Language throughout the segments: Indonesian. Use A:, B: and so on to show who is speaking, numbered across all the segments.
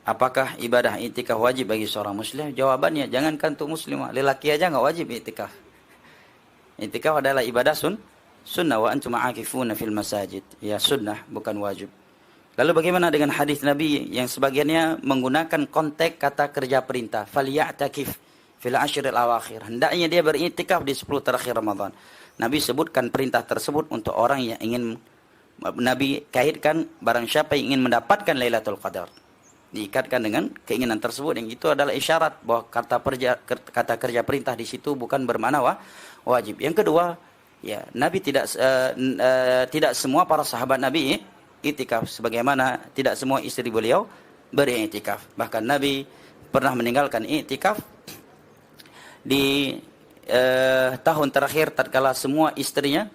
A: Apakah ibadah i'tikaf wajib bagi seorang muslim? Jawabannya, jangankan untuk muslimah, lelaki aja nggak wajib i'tikaf. I'tikaf adalah ibadah sunnah, wa antum aakifuna fil masajid. Ya sunnah, bukan wajib. Lalu bagaimana dengan hadis Nabi yang sebagiannya menggunakan konteks kata kerja perintah, falya'takif fil ashril awakhir. Hendaknya dia beriktikaf di 10 terakhir Ramadan. Nabi sebutkan perintah tersebut untuk orang yang ingin, Nabi kaitkan barang siapa yang ingin mendapatkan Lailatul Qadar. Diikatkan dengan keinginan tersebut, yang itu adalah isyarat bahwa kata kerja perintah di situ bukan bermakna wajib. Yang kedua, ya Nabi tidak semua para sahabat Nabi i'tikaf, sebagaimana tidak semua istri beliau beriktikaf. Bahkan Nabi pernah meninggalkan i'tikaf di tahun terakhir tatkala semua istrinya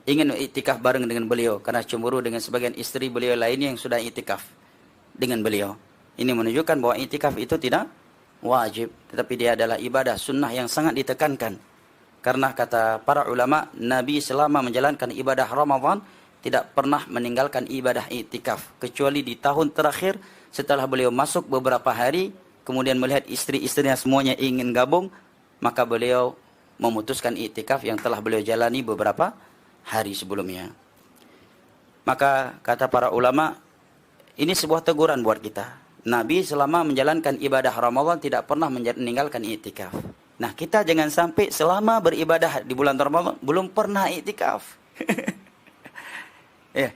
A: ingin i'tikaf bareng dengan beliau karena cemburu dengan sebagian istri beliau lainnya yang sudah i'tikaf dengan beliau. Ini menunjukkan bahwa i'tikaf itu tidak wajib, tetapi dia adalah ibadah sunnah yang sangat ditekankan. Karena kata para ulama, Nabi selama menjalankan ibadah Ramadan tidak pernah meninggalkan ibadah i'tikaf, kecuali di tahun terakhir setelah beliau masuk beberapa hari, kemudian melihat istri-istrinya semuanya ingin gabung, maka beliau memutuskan i'tikaf yang telah beliau jalani beberapa hari sebelumnya. Maka kata para ulama, ini sebuah teguran buat kita. Nabi selama menjalankan ibadah Ramadan tidak pernah meninggalkan i'tikaf. Nah, kita jangan sampai selama beribadah di bulan Ramadan belum pernah i'tikaf. Ya.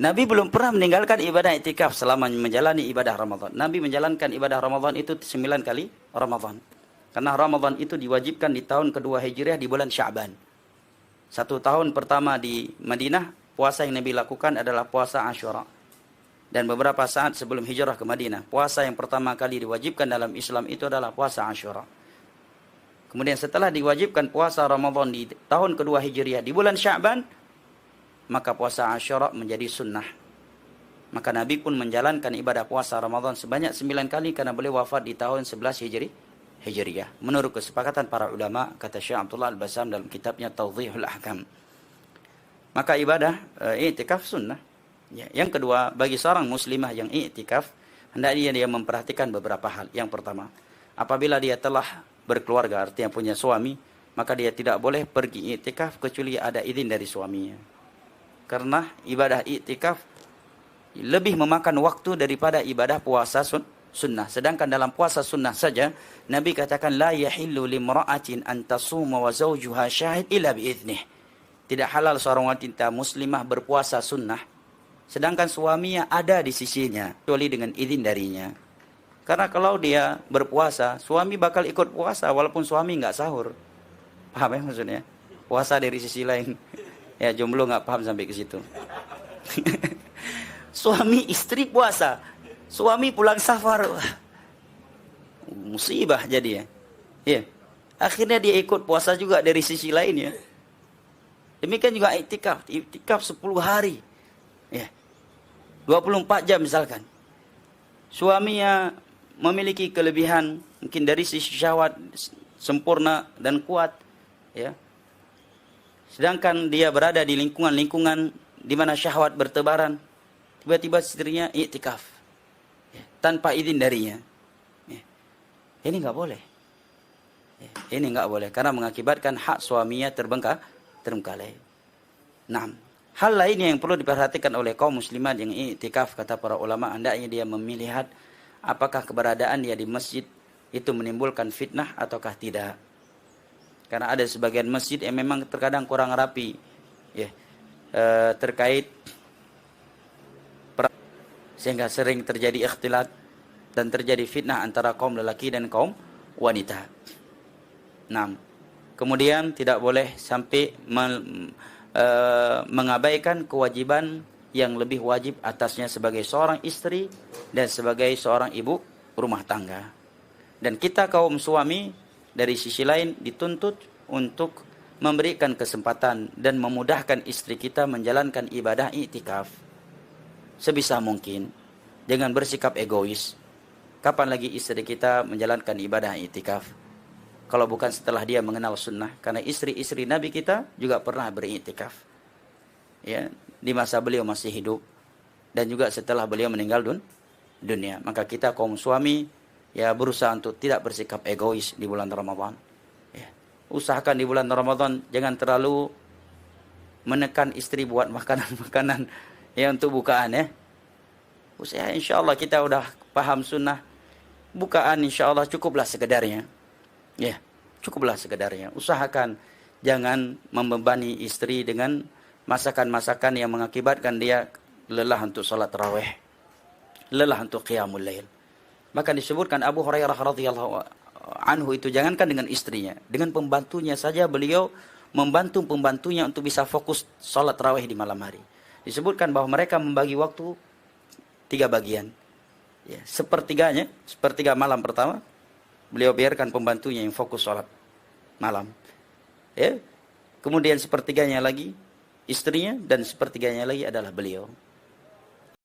A: Nabi belum pernah meninggalkan ibadah i'tikaf selama menjalani ibadah Ramadan. Nabi menjalankan ibadah Ramadan itu 9 kali Ramadan. Karena Ramadan itu diwajibkan di tahun kedua Hijriah di bulan Sya'ban. 1 tahun pertama di Madinah, puasa yang Nabi lakukan adalah puasa Asyura. Dan beberapa saat sebelum hijrah ke Madinah, puasa yang pertama kali diwajibkan dalam Islam itu adalah puasa Asyura. Kemudian setelah diwajibkan puasa Ramadan di tahun kedua Hijriah di bulan Sya'ban, maka puasa Asyura menjadi sunnah. Maka Nabi pun menjalankan ibadah puasa Ramadan sebanyak 9 kali karena beliau wafat di tahun 11 Hijriah. Menurut kesepakatan para ulama, kata Syekh Abdullah Al-Bassam dalam kitabnya Tawdhihul Ahkam. Maka ibadah i'tikaf sunnah. Ya, yang kedua, bagi seorang muslimah yang i'tikaf, hendaknya dia memperhatikan beberapa hal. Yang pertama, apabila dia telah berkeluarga, artinya punya suami, maka dia tidak boleh pergi i'tikaf kecuali ada izin dari suaminya. Karena ibadah i'tikaf lebih memakan waktu daripada ibadah puasa sunnah. Sedangkan dalam puasa sunnah saja, Nabi katakan, la yahillu limra'atin an tasuma wa zawjuha syahid illa biiznih. Tidak halal seorang wanita muslimah berpuasa sunnah sedangkan suaminya ada di sisinya, kecuali dengan izin darinya. Karena kalau dia berpuasa, suami bakal ikut puasa walaupun suami nggak sahur. Paham ya maksudnya? Puasa dari sisi lain. Ya, jomblo nggak paham sampai ke situ. Suami istri puasa, suami pulang safar, musibah jadi ya. Ya. Akhirnya dia ikut puasa juga dari sisi lain ya. Demikian juga i'tikaf 10 hari. Ya. 24 jam misalkan. Suaminya memiliki kelebihan mungkin dari sisi syahwat sempurna dan kuat, ya. Sedangkan dia berada di lingkungan di mana syahwat bertebaran, tiba-tiba istrinya i'tikaf, ya, tanpa izin darinya. Ya. Ini nggak boleh. Ya. Ini nggak boleh karena mengakibatkan hak suaminya terbengkalai. Nah, hal lain yang perlu diperhatikan oleh kaum muslimat yang i'tikaf, kata para ulama, hendaknya dia melihat apakah keberadaan dia di masjid itu menimbulkan fitnah ataukah tidak. Karena ada sebagian masjid yang memang terkadang kurang rapi, ya, terkait sehingga sering terjadi ikhtilat dan terjadi fitnah antara kaum lelaki dan kaum wanita. Nah, kemudian tidak boleh sampai mengabaikan kewajiban yang lebih wajib atasnya sebagai seorang istri dan sebagai seorang ibu rumah tangga. Dan kita kaum suami dari sisi lain dituntut untuk memberikan kesempatan dan memudahkan istri kita menjalankan ibadah i'tikaf sebisa mungkin, jangan bersikap egois. Kapan lagi istri kita menjalankan ibadah i'tikaf kalau bukan setelah dia mengenal sunnah? Karena istri-istri Nabi kita juga pernah beriktikaf, ya, di masa beliau masih hidup dan juga setelah beliau meninggal dunia. Maka kita kaum suami ya berusaha untuk tidak bersikap egois di bulan Ramadan. Ya. Usahakan di bulan Ramadan jangan terlalu menekan istri buat makanan-makanan ya untuk bukaan ya. Usaha insyaallah kita udah paham sunnah. Bukaan insyaallah cukuplah sekedarnya. Ya, cukuplah sekedarnya. Usahakan jangan membebani istri dengan masakan-masakan yang mengakibatkan dia lelah untuk salat tarawih, lelah untuk qiyamul lail. Maka disebutkan Abu Hurairah radhiyallahu anhu itu jangankan dengan istrinya, dengan pembantunya saja beliau membantu pembantunya untuk bisa fokus salat tarawih di malam hari. Disebutkan bahwa mereka membagi waktu 3 bagian. Ya, sepertiga malam pertama beliau biarkan pembantunya yang fokus salat malam. Ya. Kemudian sepertiganya lagi istrinya dan sepertiganya lagi adalah beliau.